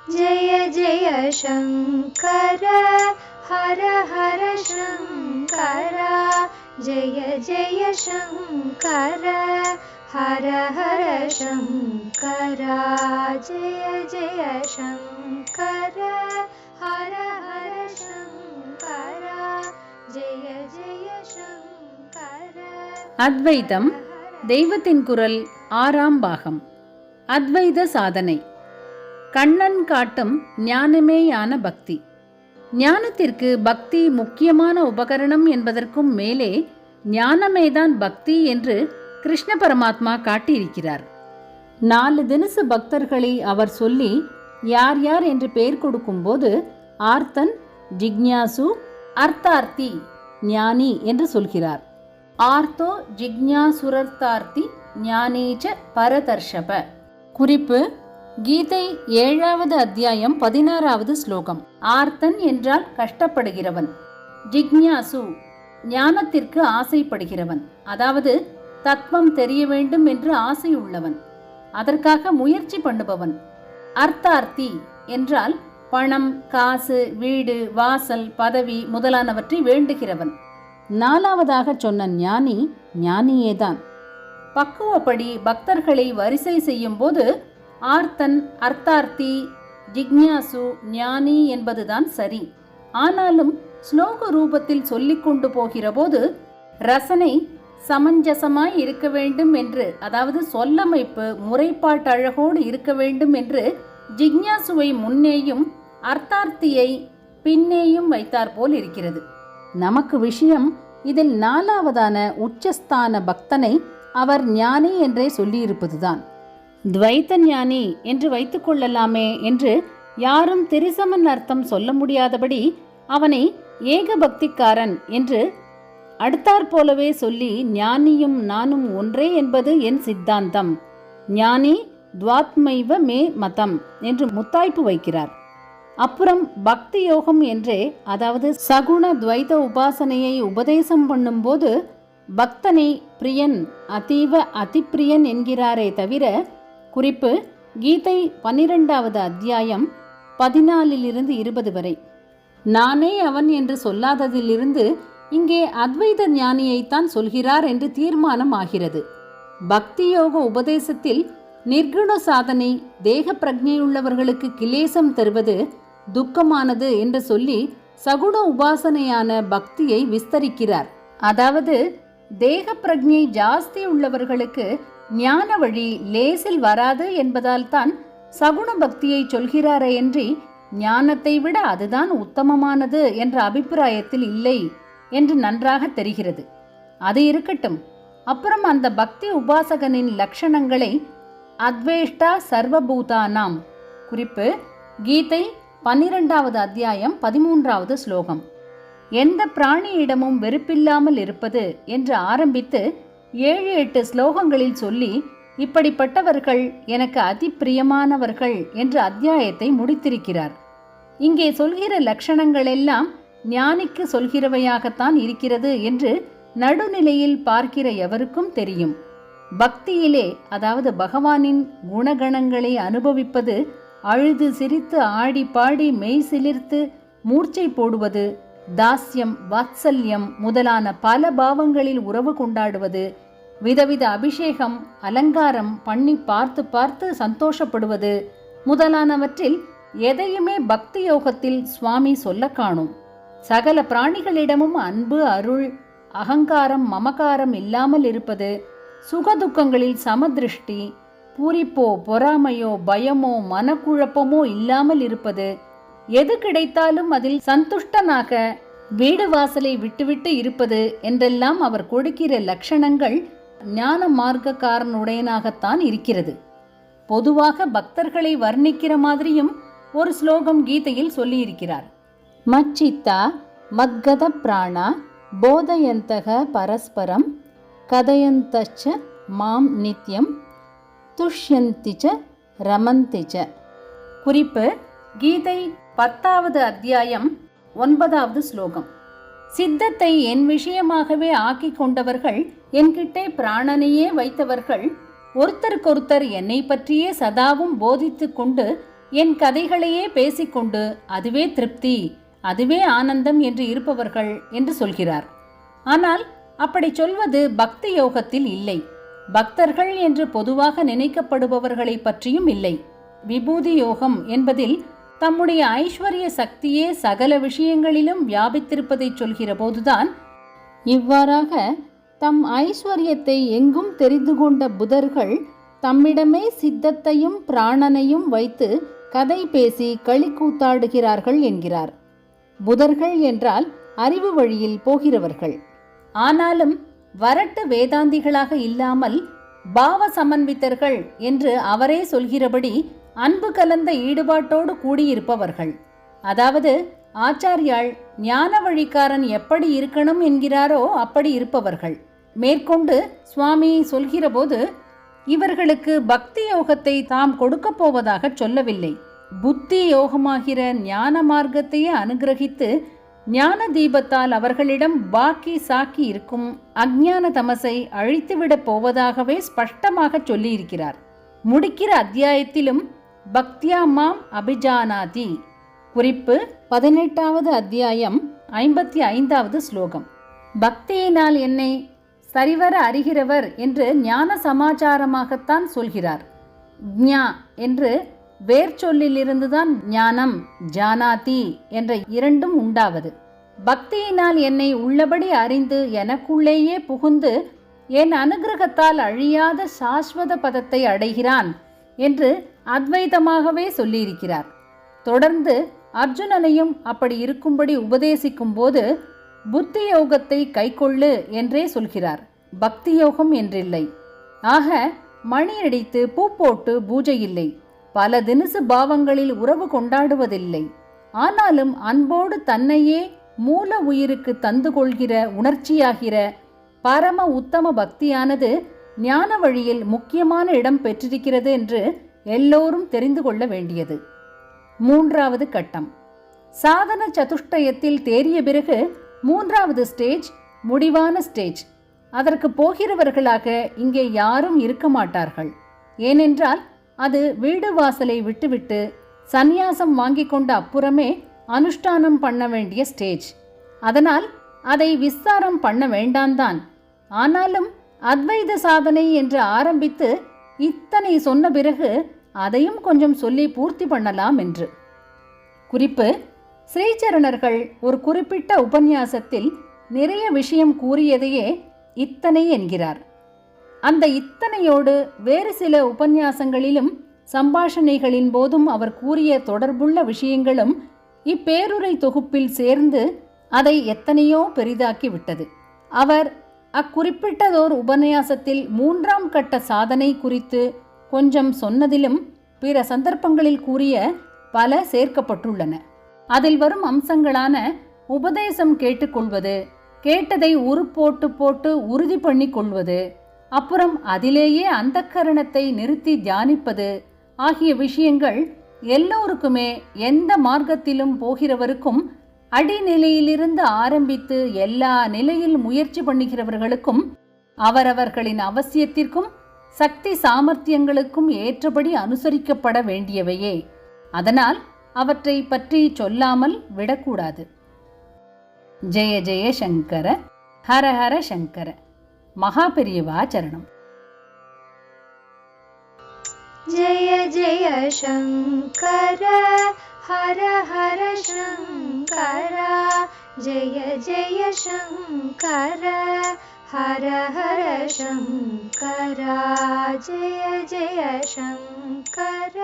जय जय शङ्कर हर हर शङ्कर जय जय शङ्कर हर हर शङ्कर जय जय शङ्कर हर हर शङ्कर जय जय शङ्कर. அத்வைதம் தெய்வத்தின் குரல் 6ஆம் பாகம். அத்வைத சாதனை. கண்ணன் காட்டும் ஞானமேயான பக்தி. ஞானத்திற்கு பக்தி முக்கியமான உபகரணம் என்பதற்கும் மேலே ஞானமேதான் பக்தி என்று கிருஷ்ண பரமாத்மா காட்டியிருக்கிறார். 4 தினசு பக்தர்களை அவர் சொல்லி யார் யார் என்று பெயர் கொடுக்கும்போது ஆர்த்தன், ஜிக்ஞாசு, அர்த்தார்த்தி, ஞானி என்று சொல்கிறார். ஆர்த்தோ ஜிக்ஞாசுரர்த்தார்த்தி ஞானீச்ச பரதர்ஷப. குறிப்பு: கீதை 7வது அத்தியாயம் 16வது ஸ்லோகம். ஆர்த்தன் என்றால் கஷ்டப்படுகிறவன், ஜிக்ஞாசு ஞானத்திற்கு ஆசைப்படுகிறவன், அதாவது தத்துவம் தெரிய வேண்டும் என்று ஆசை உள்ளவன், அதற்காக முயற்சி பண்ணுபவன். அர்த்தார்த்தி என்றால் பணம், காசு, வீடு, வாசல், பதவி முதலானவற்றை வேண்டுகிறவன். 4வதாக சொன்ன ஞானி ஞானியேதான். பக்குவப்படி பக்தர்களை வரிசை செய்யும் போது ஆர்த்தன், அர்த்தார்த்தி, ஜிக்ஞாசு, ஞானி என்பதுதான் சரி. ஆனாலும் ஸ்லோக ரூபத்தில் சொல்லிக் கொண்டு போகிற போது ரசனை சமஞ்சசமாய் இருக்க வேண்டும் என்று, அதாவது சொல்லமைப்பு முறைப்பாட்டழகோடு இருக்க வேண்டும் என்று ஜிக்ஞாசுவை முன்னேயும் அர்த்தார்த்தியை பின்னேயும் வைத்தாற்போல் இருக்கிறது. நமக்கு விஷயம் இதில் 4வதான உச்சஸ்தான பக்தனை அவர் ஞானி என்றே சொல்லியிருப்பதுதான். துவைத்த ஞானி என்று வைத்துக் கொள்ளலாமே என்று யாரும் திரிசமன் அர்த்தம் சொல்ல முடியாதபடி அவனை ஏக பக்திக்காரன் என்று அடுத்தாற்போலவே சொல்லி ஞானியும் நானும் ஒன்றே என்பது என் சித்தாந்தம், ஞானி துவாத்மைவ மே மதம் என்று முத்தாய்ப்பு வைக்கிறார். அப்புறம் பக்தி யோகம் என்றே, அதாவது சகுண துவைத உபாசனையை உபதேசம் பண்ணும்போது பக்தனை பிரியன், அதீவ அதிப்பிரியன் என்கிறாரே தவிர, குறிப்பு கீதை 12வது அத்தியாயம் 14லிருந்து 20 வரை, நானே அவன் என்று சொல்லாததிலிருந்து இங்கே அத்வைத ஞானியைத்தான் சொல்கிறார் என்று தீர்மானம் ஆகிறது. பக்தி யோக உபதேசத்தில் நிர்குண சாதனை தேக பிரஜையுள்ளவர்களுக்கு கிலேசம் தருவது, துக்கமானது என்று சொல்லி சகுண உபாசனையான பக்தியை விஸ்தரிக்கிறார். அதாவது தேக பிரஜை ஜாஸ்தி உள்ளவர்களுக்கு ஞான வழி லேசில் வராது என்பதால் தான் சகுண பக்தியை சொல்கிறாரே என்று ஞானத்தை விட அதுதான் உத்தமமானது என்ற அபிப்பிராயத்தில் இல்லை என்று நன்றாக தெரிகிறது. அது இருக்கட்டும். அப்புறம் அந்த பக்தி உபாசகனின் லட்சணங்களை அத்வேஷ்டா சர்வபூதானாம், குறிப்பு கீதை 12வது அத்தியாயம் 13வது ஸ்லோகம், எந்த பிராணியிடமும் வெறுப்பில்லாமல் இருப்பது என்று ஆரம்பித்து 7-8 ஸ்லோகங்களில் சொல்லி இப்படிப்பட்டவர்கள் எனக்கு அதி பிரியமானவர்கள் என்று அத்தியாயத்தை முடித்திருக்கிறார். இங்கே சொல்கிற லட்சணங்கள் எல்லாம் ஞானிக்கு சொல்கிறவையாகத்தான் இருக்கிறது என்று நடுநிலையில் பார்க்கிற எவருக்கும் தெரியும். பக்தியிலே, அதாவது பகவானின் குணகணங்களை அனுபவிப்பது, அழுது சிரித்து ஆடி பாடி மெய் சிலிர்த்து மூர்ச்சை போடுவது, தாஸ்யம், வாத்சல்யம் முதலான பல பாவங்களில் உறவு கொண்டாடுவது, விதவித அபிஷேகம் அலங்காரம் பண்ணி பார்த்து பார்த்து சந்தோஷப்படுவது முதலானவற்றில் எதையுமே பக்தி யோகத்தில் சுவாமி சொல்ல காணும். சகல பிராணிகளிடமும் அன்பு, அருள், அகங்காரம், மமகாரம் இல்லாமல் இருப்பது, சுகதுக்கங்களில் சமதிருஷ்டி, பூரிப்போ பொறாமையோ பயமோ மனக்குழப்பமோ இல்லாமல் இருப்பது, எது கிடைத்தாலும் அதில் சந்துஷ்டனாக வீடு வாசலை விட்டுவிட்டு இருப்பது என்றெல்லாம் அவர் கொடுக்கிற லட்சணங்கள் ஞான மார்க்கக்காரனுடையனாகத்தான் இருக்கிறது. பொதுவாக பக்தர்களை வர்ணிக்கிற மாதிரியும் ஒரு ஸ்லோகம் கீதையில் சொல்லியிருக்கிறார். மச்சித்தா மத்கத பிராணா போதயந்தக பரஸ்பரம் கதயந்தச்ச மாம் நித்யம் துஷ்யந்திச்ச ரமந்திச்ச. குறிப்பு: கீதை 10வது அத்தியாயம் 9வது ஸ்லோகம். சித்தத்தை என் விஷயமாகவே ஆக்கி கொண்டவர்கள், என்கிட்டே பிராணனையே வைத்தவர்கள், ஒருத்தருக்கொருத்தர் என்னை பற்றியே சதாவும் போதித்து கொண்டு என் கதைகளையே பேசிக்கொண்டு அதுவே திருப்தி, அதுவே ஆனந்தம் என்று இருப்பவர்கள் என்று சொல்கிறார். ஆனால் அப்படி சொல்வது பக்தி யோகத்தில் இல்லை. பக்தர்கள் என்று பொதுவாக நினைக்கப்படுபவர்களை பற்றியும் இல்லை. விபூதி யோகம் என்பதில் தம்முடைய ஐஸ்வர்ய சக்தியே சகல விஷயங்களிலும் வியாபித்திருப்பதை சொல்கிற போதுதான் இவ்வாறாக தம் ஐஸ்வர்யத்தை எங்கும் தெரிந்து கொண்ட புதர்கள் தம்மிடமே சித்தத்தையும் பிராணனையும் வைத்து கதை பேசி களி கூத்தாடுகிறார்கள் என்கிறார். புதர்கள் என்றால் அறிவு வழியில் போகிறவர்கள். ஆனாலும் வரட்டு வேதாந்திகளாக இல்லாமல் பாவ சமன்வித்தர்கள் என்று அவரே சொல்கிறபடி அன்பு கலந்த ஈடுபாட்டோடு கூடியிருப்பவர்கள். அதாவது ஆச்சாரியால் ஞான வழிக்காரன் எப்படி இருக்கணும் என்கிறாரோ அப்படி இருப்பவர்கள். மேற்கொண்டு சுவாமி சொல்கிற போது இவர்களுக்கு பக்தி யோகத்தை தாம் கொடுக்க போவதாக சொல்லவில்லை. புத்தி யோகமாகிற ஞான மார்க்கத்தையே அனுகிரகித்து ஞான தீபத்தால் அவர்களிடம் பாக்கி சாக்கி இருக்கும் அஞ்ஞான தமசை அழித்துவிடப் போவதாகவே ஸ்பஷ்டமாக சொல்லியிருக்கிறார். முடிக்கிற அத்தியாயத்திலும் பக்தியா மாம் அபிஜானாதி. குறிப்பு 18வது அத்தியாயம் 55வது ஸ்லோகம். பக்தியினால் என்னை சரிவர அறிகிறவர் என்று ஞான சமாச்சாரமாகத்தான் சொல்கிறார். ஞா என்று வேர்ச்சொல்லிலிருந்துதான் ஞானம், ஜானாதி என்ற இரண்டும் உண்டாவது. பக்தியினால் என்னை உள்ளபடி அறிந்து எனக்குள்ளேயே புகுந்து என் அனுகிரகத்தால் அழியாத சாஸ்வத பதத்தை அடைகிறான் என்று அத்வைதமாகவே சொல்லியிருக்கிறார். தொடர்ந்து அர்ஜுனனையும் அப்படி இருக்கும்படி உபதேசிக்கும் போது புத்தி யோகத்தை கைக்கொள்ளு என்றே சொல்கிறார். பக்தி யோகம் என்றில்லை. ஆக மணியடித்து பூ போட்டு பூஜை இல்லை. பல தினசு பாவங்களில் உறவு கொண்டாடுவதில்லை. ஆனாலும் அன்போடு தன்னையே மூல உயிருக்கு தந்து கொள்கிற உணர்ச்சியாகிற பரம உத்தம பக்தியானது ஞான வழியில் முக்கியமான இடம் பெற்றிருக்கிறது என்று எல்லோரும் தெரிந்து கொள்ள வேண்டியது. 3வது கட்டம். சாதன சதுஷ்டயத்தில் தேறிய பிறகு 3வது ஸ்டேஜ் முடிவான ஸ்டேஜ். அதற்கு போகிறவர்களாக இங்கே யாரும் இருக்க மாட்டார்கள். ஏனென்றால் அது வீடு வாசலை விட்டுவிட்டு சந்நியாசம் வாங்கி கொண்ட அப்புறமே அனுஷ்டானம் பண்ண வேண்டிய ஸ்டேஜ். அதனால் அதை விஸ்தாரம் பண்ண வேண்டாம்தான். ஆனாலும் அத்வைத சாதனை என்று ஆரம்பித்து இத்தனை சொன்ன பிறகு அதையும் கொஞ்சம் சொல்லி பூர்த்தி பண்ணலாம் என்று. குறிப்பு: ஸ்ரீசரணர்கள் ஒரு குறிப்பிட்ட உபன்யாசத்தில் நிறைய விஷயம் கூறியதையே இத்தனை என்கிறார். அந்த இத்தனையோடு வேறு சில உபன்யாசங்களிலும் சம்பாஷணைகளின் போதும் அவர் கூறிய தொடர்புள்ள விஷயங்களும் இப்பேருரை தொகுப்பில் சேர்ந்து அதை எத்தனையோ பெரிதாக்கி விட்டது. அவர் அக்குறிப்பிட்டதோர் உபன்யாசத்தில் 3ஆம் கட்ட சாதனை குறித்து கொஞ்சம் சொன்னதிலும் பிற சந்தர்ப்பங்களில் கூறிய பல சேர்க்கப்பட்டுள்ளன. அதில் வரும் அம்சங்களான உபதேசம் கேட்டுக்கொள்வது, கேட்டதை போட்டு போட்டு உறுதி பண்ணி கொள்வது, அப்புறம் அதிலேயே அந்தக்கரணத்தை நிறுத்தி தியானிப்பது ஆகிய விஷயங்கள் எல்லோருக்குமே, எந்த மார்க்கத்திலும் போகிறவருக்கும், அடிநிலையிலிருந்து ஆரம்பித்து எல்லா நிலையில் முயற்சி பண்ணுகிறவர்களுக்கும் அவரவர்களின் அவசியத்திற்கும் சக்தி சாமர்த்தியங்களுக்கும் ஏற்றபடி அனுசரிக்கப்பட வேண்டியவையே. அதனால் அவற்றை பற்றி சொல்லாமல் விடக்கூடாது. ஜெய ஜெய சங்கர, ஹர ஹர சங்கர. மகாபெரியவா சரணம். ஜெய ஜெய சங்கர, ஹர ஹர சங்கர. ஜெய ஜெய சங்கர, ஹர ஹர சங்கர. ஜெய ஜெய சங்கர.